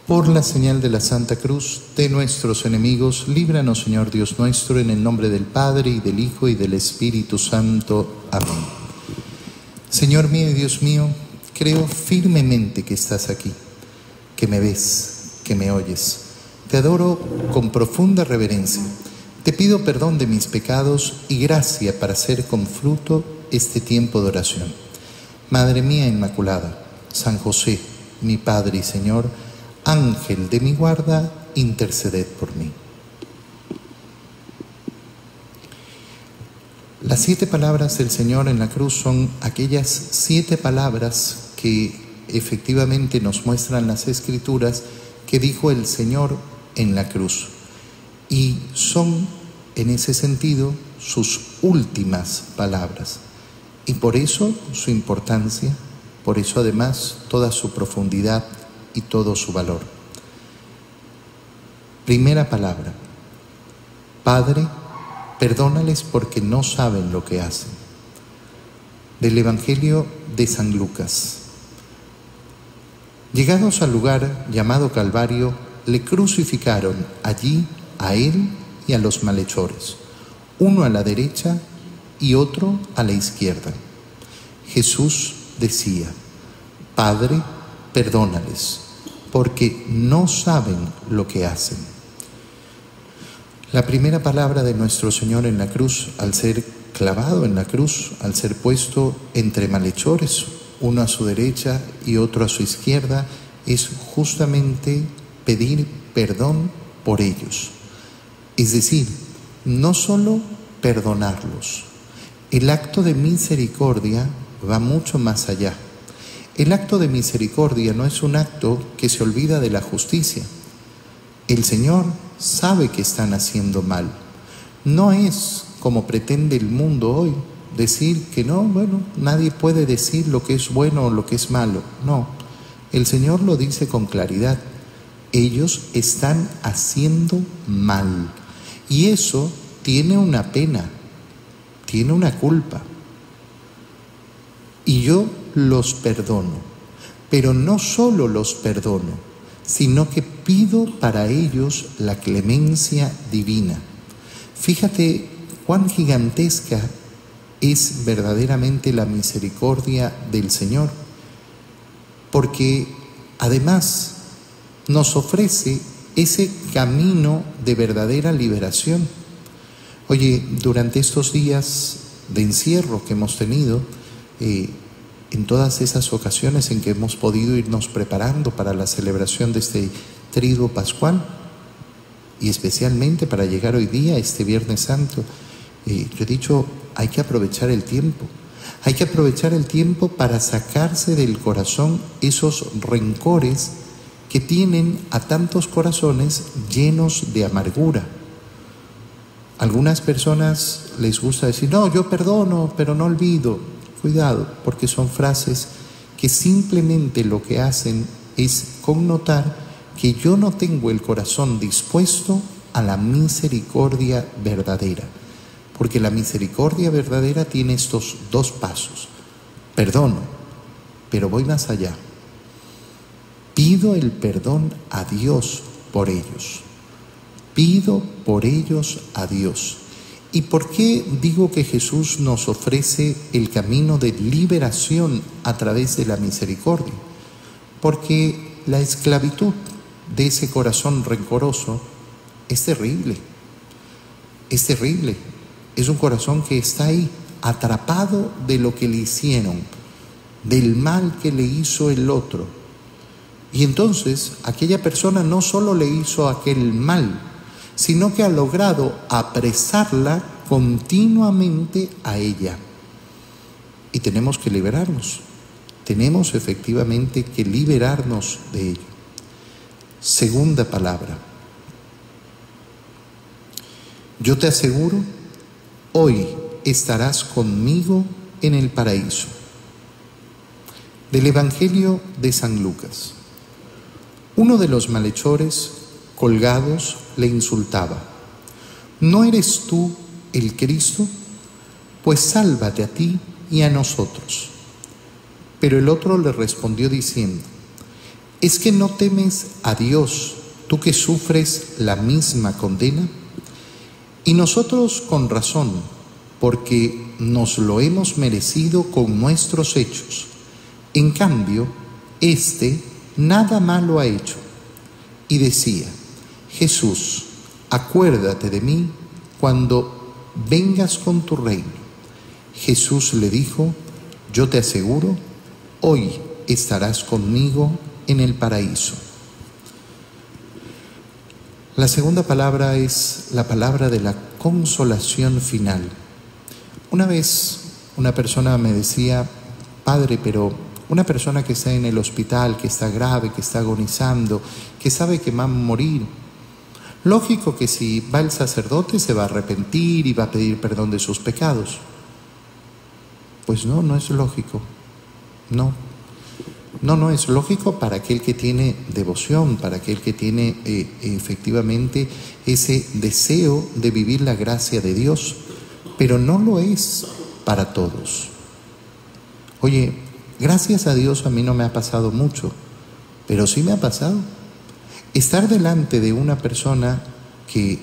Por la señal de la Santa Cruz de nuestros enemigos, líbranos, Señor Dios nuestro, en el nombre del Padre, y del Hijo, y del Espíritu Santo. Amén. Señor mío y Dios mío, creo firmemente que estás aquí, que me ves, que me oyes. Te adoro con profunda reverencia. Te pido perdón de mis pecados y gracia para hacer con fruto este tiempo de oración. Madre mía Inmaculada, San José, mi Padre y Señor, Ángel de mi guarda, interceded por mí. Las 7 palabras del Señor en la cruz son aquellas 7 palabras que efectivamente nos muestran las Escrituras que dijo el Señor en la cruz. Y son, en ese sentido, sus últimas palabras. Y por eso su importancia, por eso además toda su profundidad y todo su valor. Primera palabra: Padre, perdónales porque no saben lo que hacen. Del Evangelio de San Lucas. Llegados al lugar llamado Calvario, le crucificaron allí a él y a los malhechores, uno a la derecha y otro a la izquierda. Jesús decía: Padre, perdónales, porque no saben lo que hacen. La primera palabra de nuestro Señor en la cruz, al ser clavado en la cruz, al ser puesto entre malhechores, uno a su derecha y otro a su izquierda, es justamente pedir perdón por ellos. Es decir, no solo perdonarlos. El acto de misericordia va mucho más allá. El acto de misericordia no es un acto que se olvida de la justicia. El Señor sabe que están haciendo mal. No es como pretende el mundo hoy, decir que no, nadie puede decir lo que es bueno o lo que es malo. No, el Señor lo dice con claridad. Ellos están haciendo mal. Y eso tiene una pena, tiene una culpa. Y yo los perdono, pero no solo los perdono, sino que pido para ellos la clemencia divina. Fíjate cuán gigantesca es verdaderamente la misericordia del Señor, porque además nos ofrece ese camino de verdadera liberación. Oye, durante estos días de encierro que hemos tenido, en todas esas ocasiones en que hemos podido irnos preparando para la celebración de este Triduo Pascual, y especialmente para llegar hoy día, este Viernes Santo, yo he dicho, hay que aprovechar el tiempo. Hay que aprovechar el tiempo para sacarse del corazón esos rencores que tienen a tantos corazones llenos de amargura. Algunas personas les gusta decir, no, yo perdono, pero no olvido. Cuidado, porque son frases que simplemente lo que hacen es connotar que yo no tengo el corazón dispuesto a la misericordia verdadera. Porque la misericordia verdadera tiene estos 2 pasos. Perdono, pero voy más allá. Pido el perdón a Dios por ellos. Pido por ellos a Dios. ¿Y por qué digo que Jesús nos ofrece el camino de liberación a través de la misericordia? Porque la esclavitud de ese corazón rencoroso es terrible. Es terrible. Es un corazón que está ahí, atrapado de lo que le hicieron, del mal que le hizo el otro. Y entonces aquella persona no solo le hizo aquel mal, sino que ha logrado apresarla continuamente a ella. Y tenemos que liberarnos. Tenemos efectivamente que liberarnos de ello. Segunda palabra. Yo te aseguro, hoy estarás conmigo en el paraíso. Del Evangelio de San Lucas. Uno de los malhechores colgados le insultaba: ¿no eres tú el Cristo? Pues sálvate a ti y a nosotros. Pero el otro le respondió diciendo: ¿Es que no temes a Dios, tú que sufres la misma condena? Y nosotros con razón, porque nos lo hemos merecido con nuestros hechos. En cambio, éste nada malo ha hecho. Y decía: Jesús, acuérdate de mí cuando vengas con tu reino. Jesús le dijo: yo te aseguro, hoy estarás conmigo en el paraíso. La segunda palabra es la palabra de la consolación final. Una vez una persona me decía: Padre, pero una persona que está en el hospital, que está grave, que está agonizando, que sabe que va a morir, lógico que si va el sacerdote se va a arrepentir y va a pedir perdón de sus pecados. Pues no, no es lógico. No es lógico para aquel que tiene devoción, para aquel que tiene efectivamente ese deseo de vivir la gracia de Dios, pero no lo es para todos. Oye, gracias a Dios a mí no me ha pasado mucho, pero sí me ha pasado estar delante de una persona que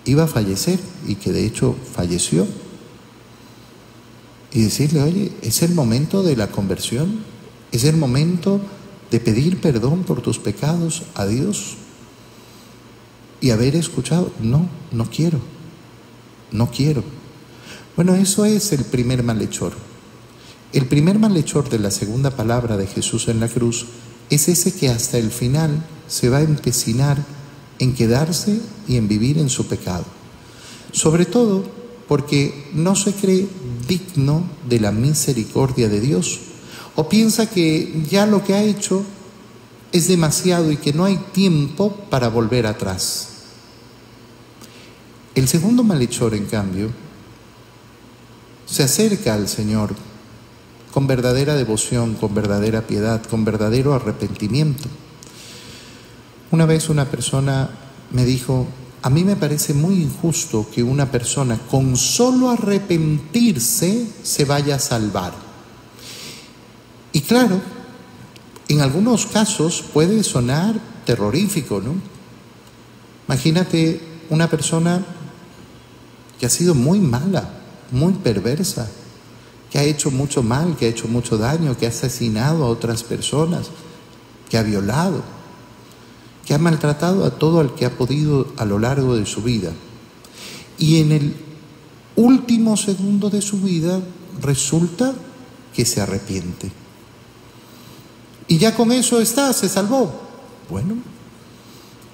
iba a fallecer y que de hecho falleció, y decirle: oye, es el momento de la conversión, es el momento de pedir perdón por tus pecados a Dios. Y haber escuchado: no quiero. Bueno, eso es el primer malhechor. El primer malhechor de la segunda palabra de Jesús en la cruz es ese que hasta el final se va a empecinar en quedarse y en vivir en su pecado. Sobre todo porque no se cree digno de la misericordia de Dios, o piensa que ya lo que ha hecho es demasiado y que no hay tiempo para volver atrás. El segundo malhechor, en cambio, se acerca al Señor con verdadera devoción, con verdadera piedad, con verdadero arrepentimiento. Una vez una persona me dijo: a mí me parece muy injusto que una persona con solo arrepentirse se vaya a salvar. Y claro, en algunos casos puede sonar terrorífico, ¿no? Imagínate una persona que ha sido muy mala, muy perversa, que ha hecho mucho mal, que ha hecho mucho daño, que ha asesinado a otras personas, que ha violado, que ha maltratado a todo el que ha podido a lo largo de su vida. Y en el último segundo de su vida resulta que se arrepiente. Y ya con eso se salvó. Bueno,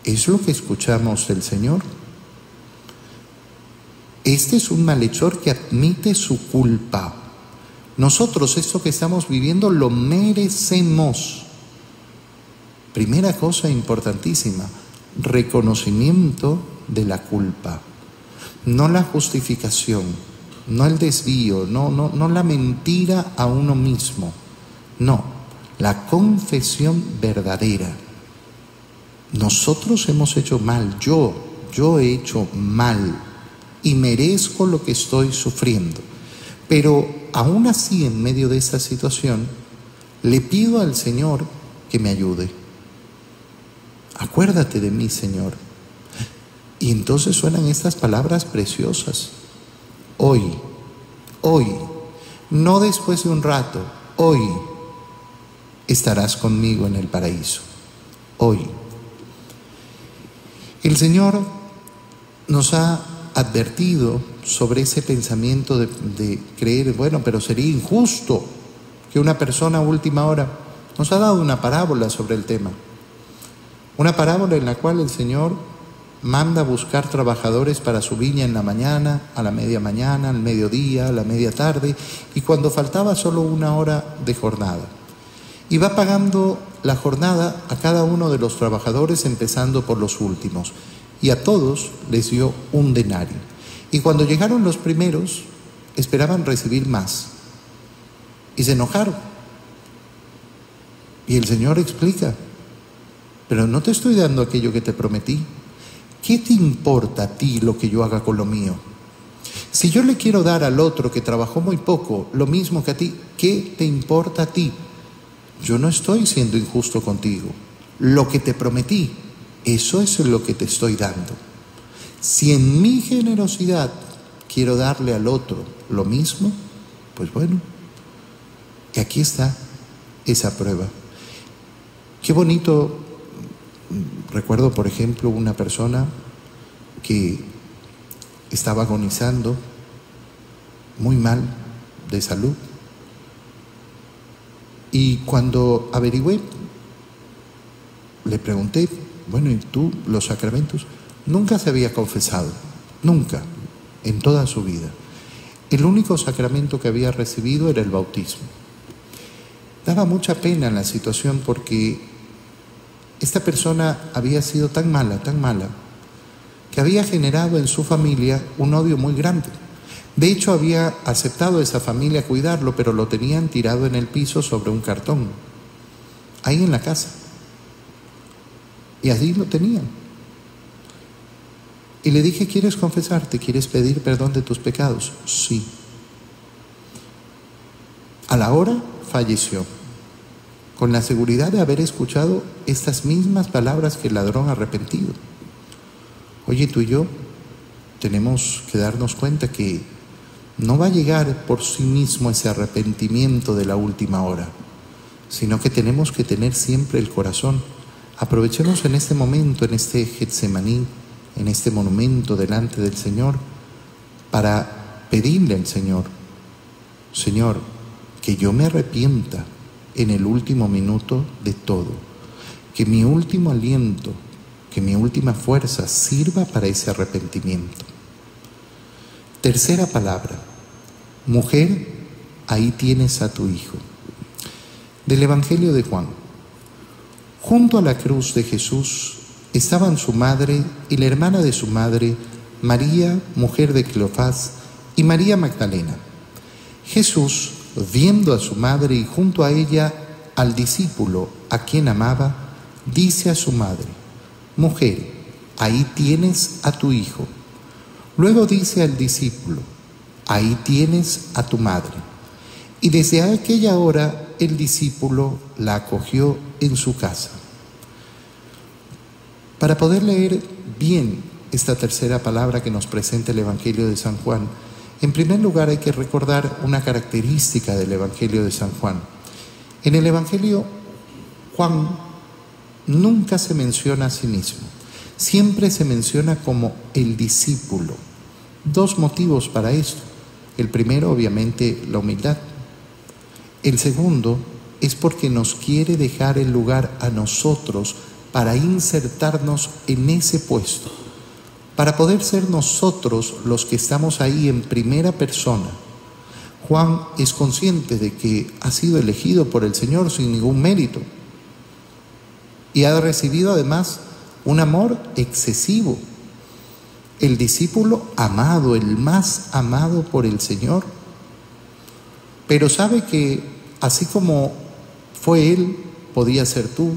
es lo que escuchamos del Señor. Este es un malhechor que admite su culpa. Nosotros esto que estamos viviendo lo merecemos. Primera cosa importantísima: reconocimiento de la culpa. No la justificación, no el desvío, no la mentira a uno mismo. No, la confesión verdadera. Nosotros hemos hecho mal, yo he hecho mal y merezco lo que estoy sufriendo. Pero aún así, en medio de esa situación, le pido al Señor que me ayude. Acuérdate de mí, Señor. Y entonces suenan estas palabras preciosas: hoy, no después de un rato, hoy estarás conmigo en el paraíso. Hoy. El Señor nos ha advertido sobre ese pensamiento de creer: bueno, pero sería injusto que una persona a última hora. Nos ha dado una parábola sobre el tema. Una parábola en la cual el Señor manda a buscar trabajadores para su viña en la mañana, a la media mañana, al mediodía, a la media tarde, y cuando faltaba solo 1 hora de jornada. Y va pagando la jornada a cada uno de los trabajadores, empezando por los últimos. Y a todos les dio 1 denario. Y cuando llegaron los primeros, esperaban recibir más. Y se enojaron. Y el Señor explica: pero no te estoy dando aquello que te prometí. ¿Qué te importa a ti lo que yo haga con lo mío? Si yo le quiero dar al otro que trabajó muy poco lo mismo que a ti, ¿qué te importa a ti? yo no estoy siendo injusto contigo. Lo que te prometí, eso es lo que te estoy dando. Si en mi generosidad quiero darle al otro lo mismo, pues bueno, y aquí está esa prueba. Qué bonito. Recuerdo, por ejemplo, una persona que estaba agonizando muy mal de salud, y cuando averigüé, le pregunté, bueno, ¿y tú los sacramentos? Nunca se había confesado, nunca, en toda su vida. El único sacramento que había recibido era el bautismo. Daba mucha pena la situación porque esta persona había sido tan mala, que había generado en su familia un odio muy grande. De hecho, había aceptado a esa familia cuidarlo, pero lo tenían tirado en el piso sobre un cartón, ahí en la casa. Y así lo tenían. Y le dije, ¿quieres confesarte? ¿Quieres pedir perdón de tus pecados? Sí. A la hora falleció, con la seguridad de haber escuchado estas mismas palabras que el ladrón arrepentido. Oye, tú y yo tenemos que darnos cuenta que no va a llegar por sí mismo ese arrepentimiento de la última hora, sino que tenemos que tener siempre el corazón. Aprovechemos en este momento, en este Getsemaní, en este monumento delante del Señor, para pedirle al Señor, Señor, que yo me arrepienta en el último minuto de todo, que mi último aliento, que mi última fuerza sirva para ese arrepentimiento. Tercera palabra, mujer, ahí tienes a tu hijo. Del Evangelio de Juan. Junto a la cruz de Jesús estaban su madre y la hermana de su madre, María, mujer de Cleofás, y María Magdalena. Jesús, viendo a su madre y junto a ella al discípulo a quien amaba, dice a su madre, mujer, ahí tienes a tu hijo. Luego dice al discípulo, ahí tienes a tu madre. Y desde aquella hora el discípulo la acogió en su casa. Para poder leer bien esta tercera palabra que nos presenta el Evangelio de San Juan, en primer lugar hay que recordar una característica del Evangelio de San Juan. En el Evangelio, Juan nunca se menciona a sí mismo, siempre se menciona como el discípulo. Dos motivos para esto. El primero, obviamente, la humildad. El segundo es porque nos quiere dejar el lugar a nosotros para insertarnos en ese puesto, para poder ser nosotros los que estamos ahí en primera persona. Juan es consciente de que ha sido elegido por el Señor sin ningún mérito y ha recibido además un amor excesivo. El discípulo amado, el más amado por el Señor, pero sabe que así como fue Él, podía ser tú,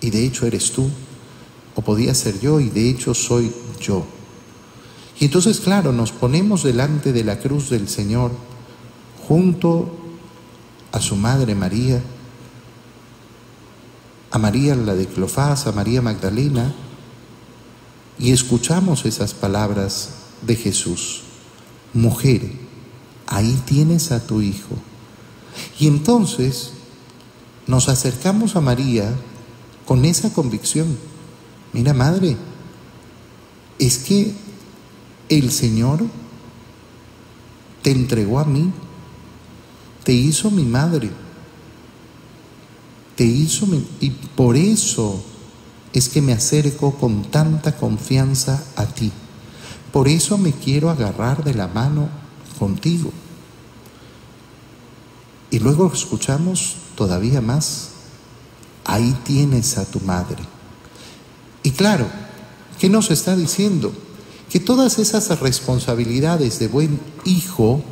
y de hecho eres tú, o podía ser yo, y de hecho soy yo. Y entonces, claro, nos ponemos delante de la cruz del Señor, junto a su madre María, a María la de Cleofás, a María Magdalena, y escuchamos esas palabras de Jesús. Mujer, ahí tienes a tu hijo. Y entonces nos acercamos a María con esa convicción. Mira, madre, es que el Señor te entregó a mí, te hizo mi madre, y por eso es que me acerco con tanta confianza a ti. Por eso me quiero agarrar de la mano contigo. Y luego escuchamos todavía más, ahí tienes a tu madre. Y claro, ¿qué nos está diciendo? Que todas esas responsabilidades de buen hijo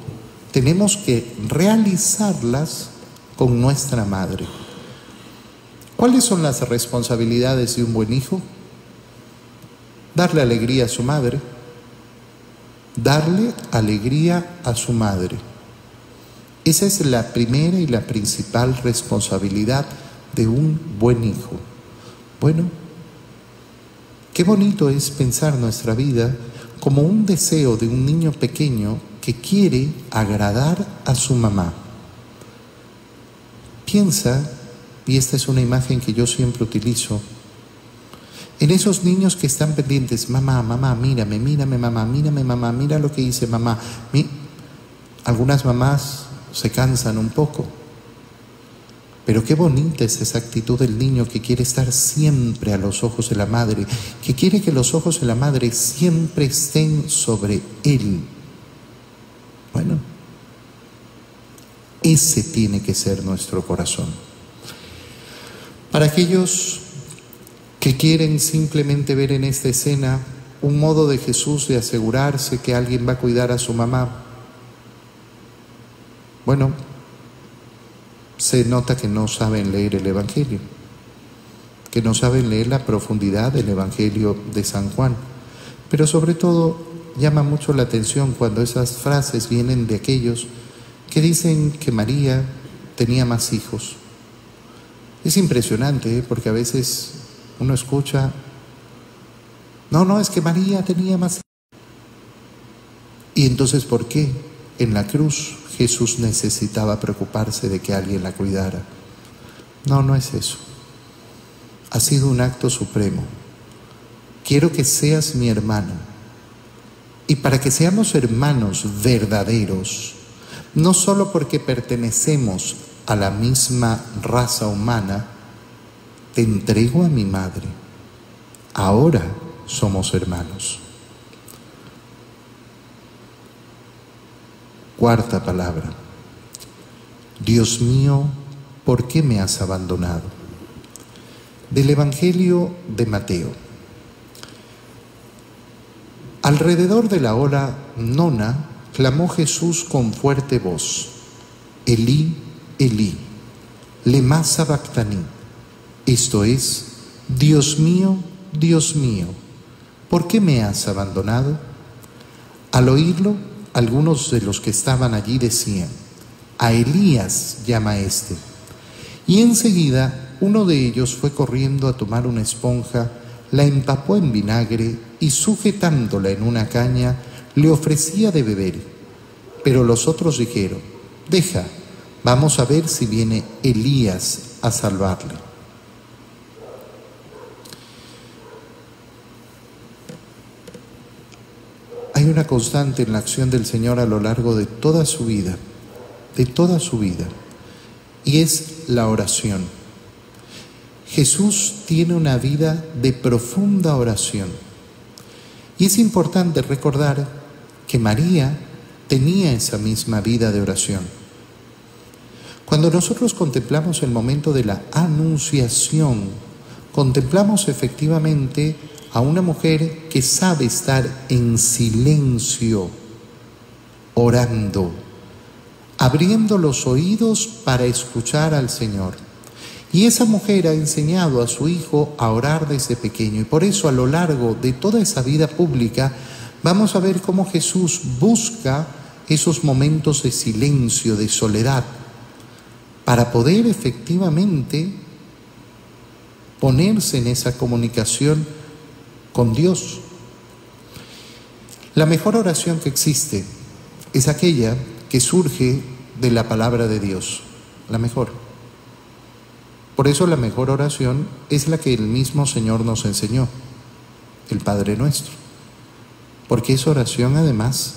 tenemos que realizarlas con nuestra madre. ¿Cuáles son las responsabilidades de un buen hijo? Darle alegría a su madre. Darle alegría a su madre. Esa es la primera y la principal responsabilidad de un buen hijo. Bueno, qué bonito es pensar nuestra vida como un deseo de un niño pequeño que quiere agradar a su mamá. Piensa, y esta es una imagen que yo siempre utilizo, en esos niños que están pendientes: mamá, mamá, mírame, mírame, mamá, mírame, mamá, mira lo que hice, mamá. Algunas mamás se cansan un poco, pero qué bonita es esa actitud del niño que quiere estar siempre a los ojos de la madre, que quiere que los ojos de la madre siempre estén sobre él. Bueno, ese tiene que ser nuestro corazón. Para aquellos que quieren simplemente ver en esta escena un modo de Jesús de asegurarse que alguien va a cuidar a su mamá, bueno, se nota que no saben leer el Evangelio, que no saben leer la profundidad del Evangelio de San Juan. Pero sobre todo llama mucho la atención cuando esas frases vienen de aquellos que dicen que María tenía más hijos. Es impresionante, porque a veces uno escucha: no, es que María tenía más hijos. Y entonces, ¿por qué en la cruz Jesús necesitaba preocuparse de que alguien la cuidara? No es eso. Ha sido un acto supremo. Quiero que seas mi hermano. Y para que seamos hermanos verdaderos, no solo porque pertenecemos a la misma raza humana, te entrego a mi madre. Ahora somos hermanos. Cuarta palabra: Dios mío, ¿por qué me has abandonado? Del Evangelio de Mateo. Alrededor de la hora nona clamó Jesús con fuerte voz: Elí, Elí, lema sabactani. Esto es: Dios mío, ¿por qué me has abandonado? Al oírlo, algunos de los que estaban allí decían: a Elías llama este. Y enseguida uno de ellos fue corriendo a tomar una esponja, la empapó en vinagre y, sujetándola en una caña, le ofrecía de beber. Pero los otros dijeron: deja, vamos a ver si viene Elías a salvarle. Hay una constante en la acción del Señor a lo largo de toda su vida, y es la oración. Jesús tiene una vida de profunda oración. Y es importante recordar que María tenía esa misma vida de oración. Cuando nosotros contemplamos el momento de la anunciación, contemplamos efectivamente a una mujer que sabe estar en silencio, orando, abriendo los oídos para escuchar al Señor. Y esa mujer ha enseñado a su hijo a orar desde pequeño. Y por eso, a lo largo de toda esa vida pública, vamos a ver cómo Jesús busca esos momentos de silencio, de soledad, para poder efectivamente ponerse en esa comunicación con Dios. La mejor oración que existe es aquella que surge de la palabra de Dios, la mejor. Por eso la mejor oración es la que el mismo Señor nos enseñó, el Padre Nuestro, porque es oración además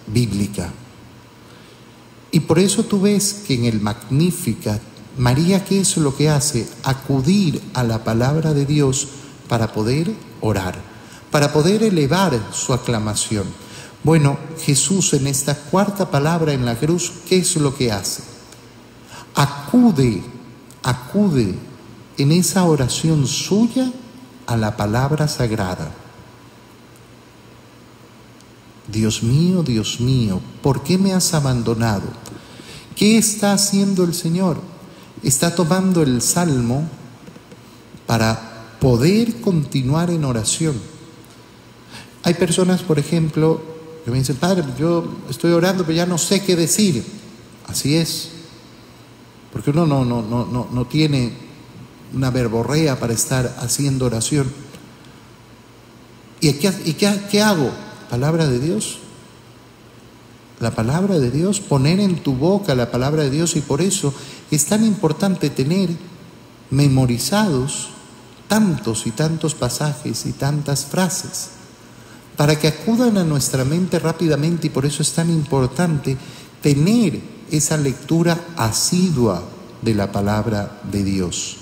bíblica. Y por eso tú ves que en el Magnificat, María, ¿qué es lo que hace? Acudir a la palabra de Dios para poder orar, para poder elevar su aclamación. Bueno, Jesús en esta cuarta palabra en la cruz, ¿qué es lo que hace? Acude en esa oración suya a la palabra sagrada. Dios mío, ¿por qué me has abandonado? ¿Qué está haciendo el Señor? Está tomando el salmo para poder continuar en oración. Hay personas, por ejemplo, que me dicen: Padre, yo estoy orando, pero ya no sé qué decir. Así es, porque uno no tiene una verborrea para estar haciendo oración. ¿Y qué hago? Palabra de Dios. La palabra de Dios, poner en tu boca la palabra de Dios, y por eso es tan importante tener memorizados tantos y tantos pasajes y tantas frases, para que acudan a nuestra mente rápidamente, y por eso es tan importante tener esa lectura asidua de la palabra de Dios.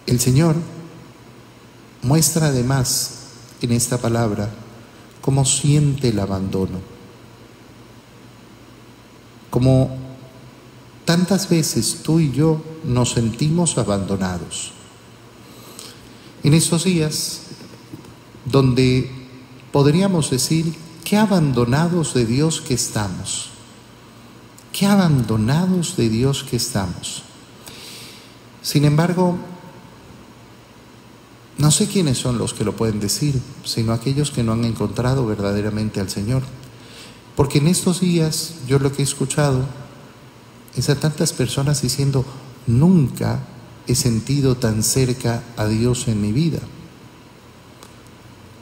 El Señor muestra además en esta palabra cómo siente el abandono, como tantas veces tú y yo nos sentimos abandonados. En estos días, donde podríamos decir, qué abandonados de Dios que estamos, qué abandonados de Dios que estamos. Sin embargo, no sé quiénes son los que lo pueden decir, sino aquellos que no han encontrado verdaderamente al Señor. Porque en estos días yo lo que he escuchado es a tantas personas diciendo, nunca he sentido tan cerca a Dios en mi vida.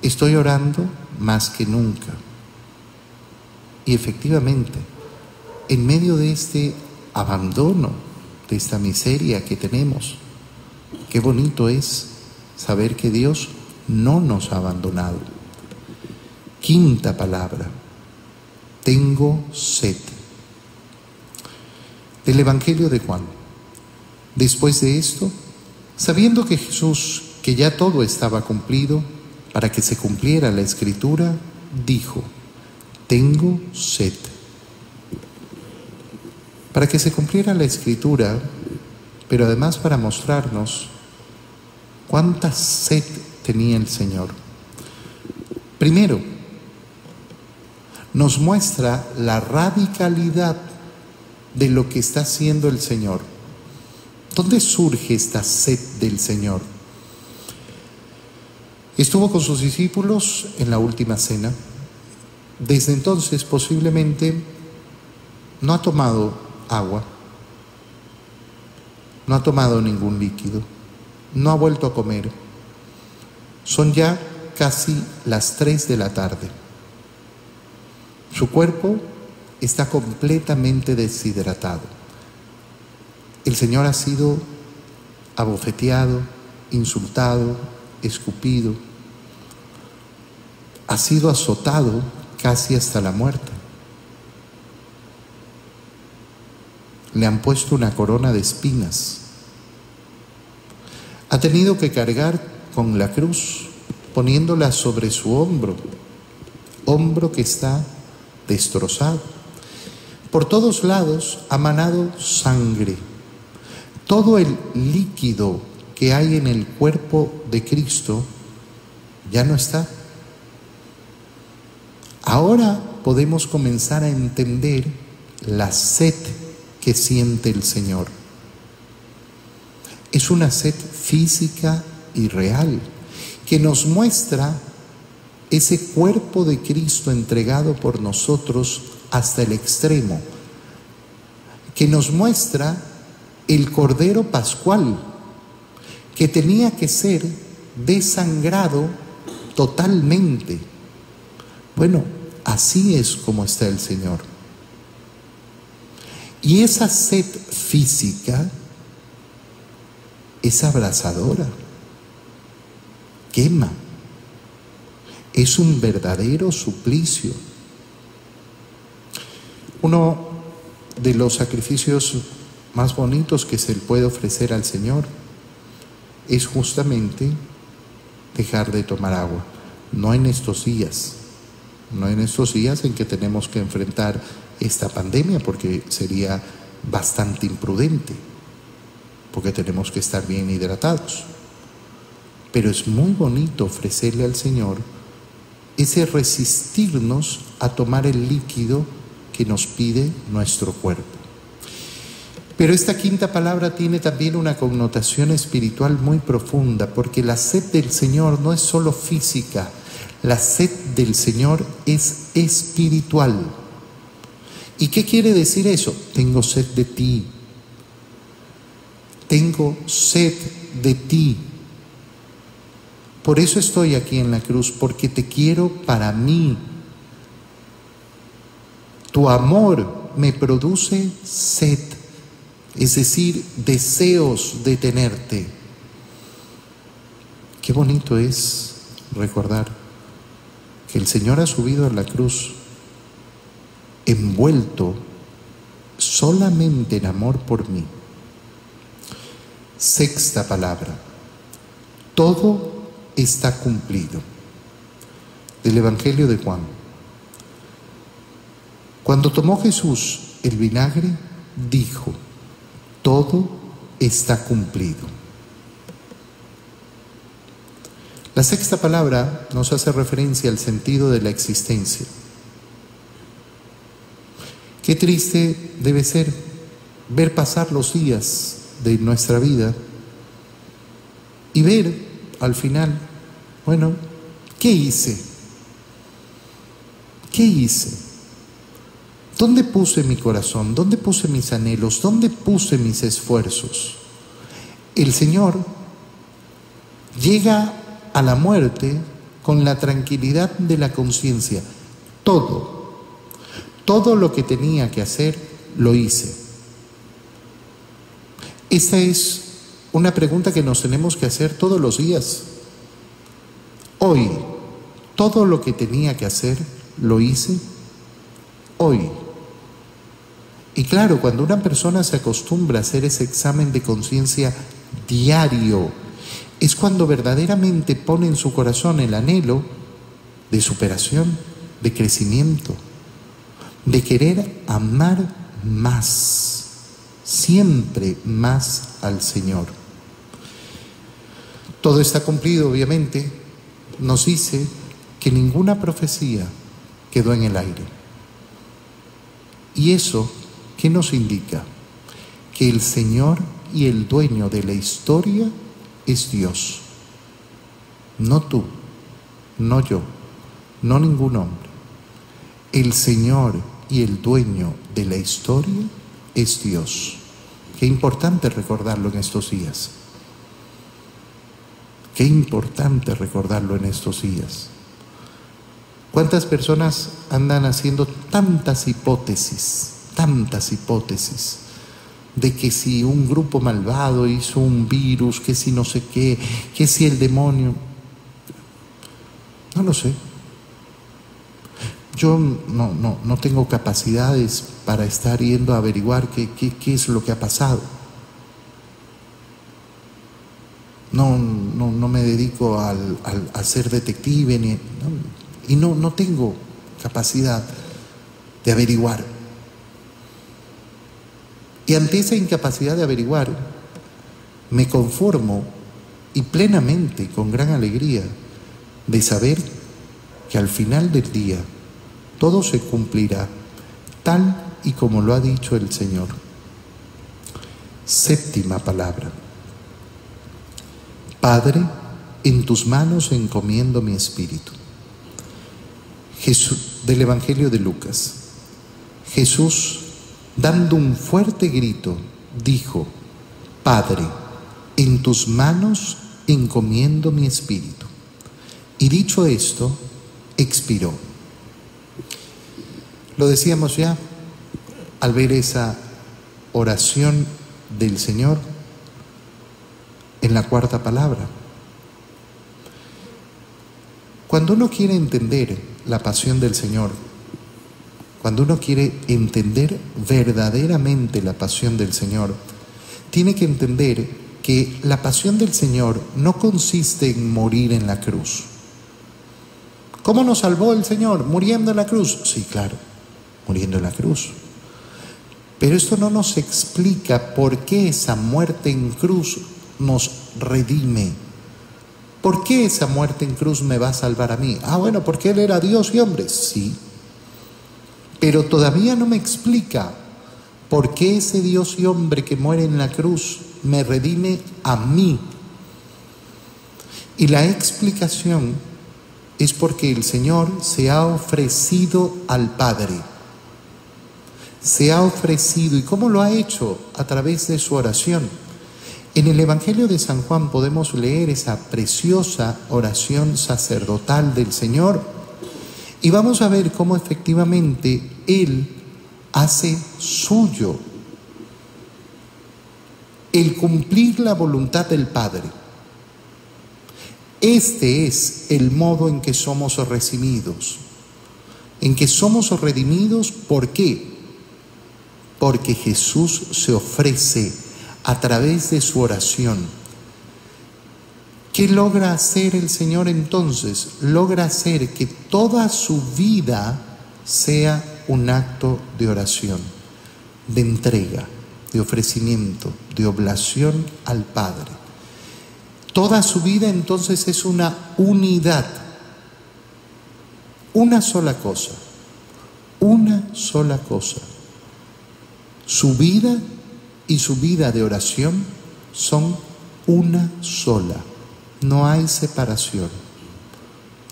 Estoy orando más que nunca. Y efectivamente, en medio de este abandono, de esta miseria que tenemos, qué bonito es saber que Dios no nos ha abandonado. Quinta palabra, tengo sed. Del Evangelio de Juan. Después de esto, sabiendo que Jesús, que ya todo estaba cumplido, para que se cumpliera la Escritura, dijo, tengo sed. Para que se cumpliera la Escritura, pero además para mostrarnos cuánta sed tenía el Señor. Primero, nos muestra la radicalidad de lo que está haciendo el Señor. ¿Dónde surge esta sed del Señor? Estuvo con sus discípulos en la última cena. Desde entonces posiblemente no ha tomado agua, no ha tomado ningún líquido, no ha vuelto a comer. Son ya casi las 3 de la tarde. Su cuerpo está completamente deshidratado. El Señor ha sido abofeteado, insultado, escupido, ha sido azotado casi hasta la muerte. Le han puesto una corona de espinas. Ha tenido que cargar con la cruz, poniéndola sobre su hombro que está destrozado. Por todos lados ha manado sangre. Todo el líquido que hay en el cuerpo de Cristo ya no está. Ahora podemos comenzar a entender la sed que siente el Señor. Es una sed física y real que nos muestra ese cuerpo de Cristo entregado por nosotros hasta el extremo, que nos muestra el Cordero Pascual, que tenía que ser desangrado totalmente. Bueno, así es como está el Señor. Y esa sed física es abrasadora, quema, es un verdadero suplicio. Uno de los sacrificios más bonitos que se le puede ofrecer al Señor es justamente dejar de tomar agua. No en estos días en que tenemos que enfrentar esta pandemia, porque sería bastante imprudente, porque tenemos que estar bien hidratados. Pero es muy bonito ofrecerle al Señor ese resistirnos a tomar el líquido que nos pide nuestro cuerpo. Pero esta quinta palabra tiene también una connotación espiritual muy profunda, porque la sed del Señor no es solo física, la sed del Señor es espiritual. ¿Y qué quiere decir eso? Tengo sed de ti. tengo sed de ti. Por eso estoy aquí en la cruz, porque te quiero para mí. Tu amor me produce sed, es decir, deseos de tenerte. Qué bonito es recordar que el Señor ha subido a la cruz envuelto solamente en amor por mí. Sexta palabra: todo está cumplido. Del Evangelio de Juan. Cuando tomó Jesús el vinagre, dijo: todo está cumplido. La sexta palabra nos hace referencia al sentido de la existencia. Qué triste debe ser ver pasar los días de nuestra vida y ver al final, bueno, ¿qué hice? ¿Qué hice? ¿Dónde puse mi corazón? ¿Dónde puse mis anhelos? ¿Dónde puse mis esfuerzos? El Señor llega a la muerte con la tranquilidad de la conciencia. Todo lo que tenía que hacer, lo hice. Esta es una pregunta que nos tenemos que hacer todos los días. Hoy, todo lo que tenía que hacer, lo hice. Hoy. Y claro, cuando una persona se acostumbra a hacer ese examen de conciencia diario, es cuando verdaderamente pone en su corazón el anhelo de superación, de crecimiento, de querer amar más, siempre más al Señor. Todo está cumplido, obviamente, nos dice que ninguna profecía quedó en el aire. ¿Y eso qué nos indica? Que el Señor y el dueño de la historia es Dios. No tú, no yo, no ningún hombre. El Señor y el dueño de la historia es Dios. Qué importante recordarlo en estos días. Qué importante recordarlo en estos días. ¿Cuántas personas andan haciendo tantas hipótesis de que si un grupo malvado hizo un virus, que si no sé qué, que si el demonio? No lo sé. Yo no tengo capacidades para estar yendo a averiguar qué es lo que ha pasado. No me dedico a ser detective, y no tengo capacidad de averiguar. Y ante esa incapacidad de averiguar, me conformo y plenamente, con gran alegría, de saber que al final del día todo se cumplirá tal y como lo ha dicho el Señor. Séptima palabra: Padre, en tus manos encomiendo mi espíritu. Jesús, del Evangelio de Lucas. Jesús, dando un fuerte grito, dijo: Padre, en tus manos encomiendo mi espíritu. Y dicho esto, expiró. Lo decíamos ya al ver esa oración del Señor en la cuarta palabra. Cuando uno quiere entender la pasión del Señor, cuando uno quiere entender verdaderamente la pasión del Señor, tiene que entender que la pasión del Señor no consiste en morir en la cruz. ¿Cómo nos salvó el Señor? ¿Muriendo en la cruz? Sí, claro, muriendo en la cruz. Pero esto no nos explica por qué esa muerte en cruz nos redime. ¿Por qué esa muerte en cruz me va a salvar a mí? Bueno, porque Él era Dios y hombre. Sí. Pero todavía no me explica por qué ese Dios y hombre que muere en la cruz me redime a mí. Y la explicación es porque el Señor se ha ofrecido al Padre. Se ha ofrecido. ¿Y cómo lo ha hecho? A través de su oración. En el Evangelio de San Juan podemos leer esa preciosa oración sacerdotal del Señor y vamos a ver cómo efectivamente Él hace suyo el cumplir la voluntad del Padre. Este es el modo en que somos redimidos. En que somos redimidos, ¿por qué? Porque Jesús se ofrece a través de su oración. ¿Qué logra hacer el Señor entonces? Logra hacer que toda su vida sea un acto de oración, de entrega, de ofrecimiento, de oblación al Padre. Toda su vida entonces es una unidad, una sola cosa, una sola cosa. Su vida y su vida de oración son una sola. No hay separación,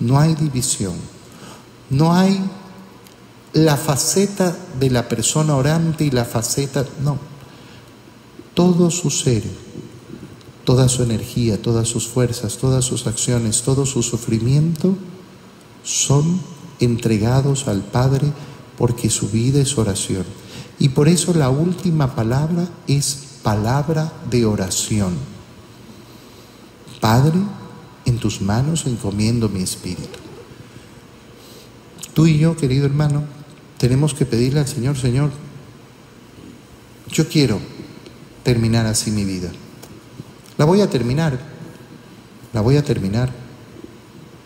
no hay división, no hay la faceta de la persona orante y la faceta, no. Todo su ser, toda su energía, todas sus fuerzas, todas sus acciones, todo su sufrimiento son entregados al Padre porque su vida es oración. Y por eso la última palabra es palabra de oración. Padre, en tus manos encomiendo mi espíritu. Tú y yo, querido hermano, tenemos que pedirle al Señor, Señor, yo quiero terminar así mi vida. La voy a terminar.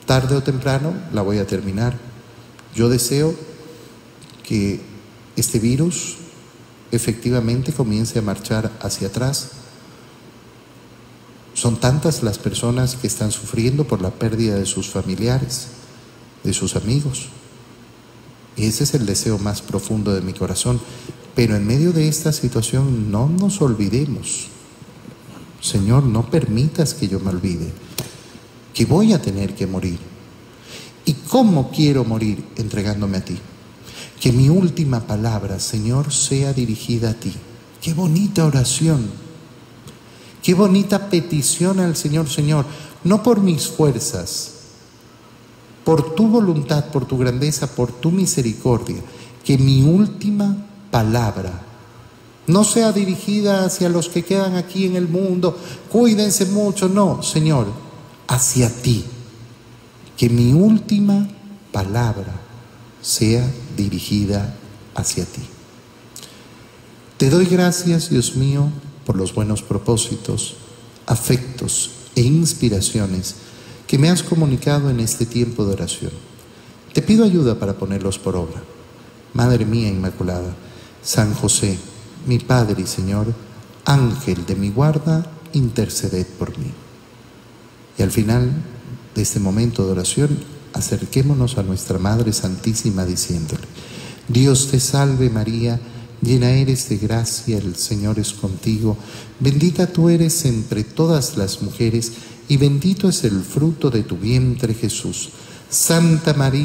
Tarde o temprano la voy a terminar. Yo deseo que este virus efectivamente comience a marchar hacia atrás. Son tantas las personas que están sufriendo por la pérdida de sus familiares, de sus amigos. Y ese es el deseo más profundo de mi corazón. Pero en medio de esta situación no nos olvidemos. Señor, no permitas que yo me olvide, que voy a tener que morir. ¿Y cómo quiero morir? Entregándome a ti. Que mi última palabra, Señor, sea dirigida a ti. Qué bonita oración. Qué bonita petición al Señor. Señor, no por mis fuerzas, por tu voluntad, por tu grandeza, por tu misericordia, que mi última palabra no sea dirigida hacia los que quedan aquí en el mundo, cuídense mucho, no, Señor, hacia ti. Que mi última palabra sea dirigida hacia ti. Te doy gracias, Dios mío, por los buenos propósitos, afectos e inspiraciones que me has comunicado en este tiempo de oración. Te pido ayuda para ponerlos por obra. Madre mía Inmaculada, San José, mi Padre y Señor, Ángel de mi guarda, interceded por mí. Y al final de este momento de oración, acerquémonos a nuestra Madre Santísima diciéndole: Dios te salve María, llena eres de gracia, el Señor es contigo, bendita tú eres entre todas las mujeres y bendito es el fruto de tu vientre Jesús. Santa María,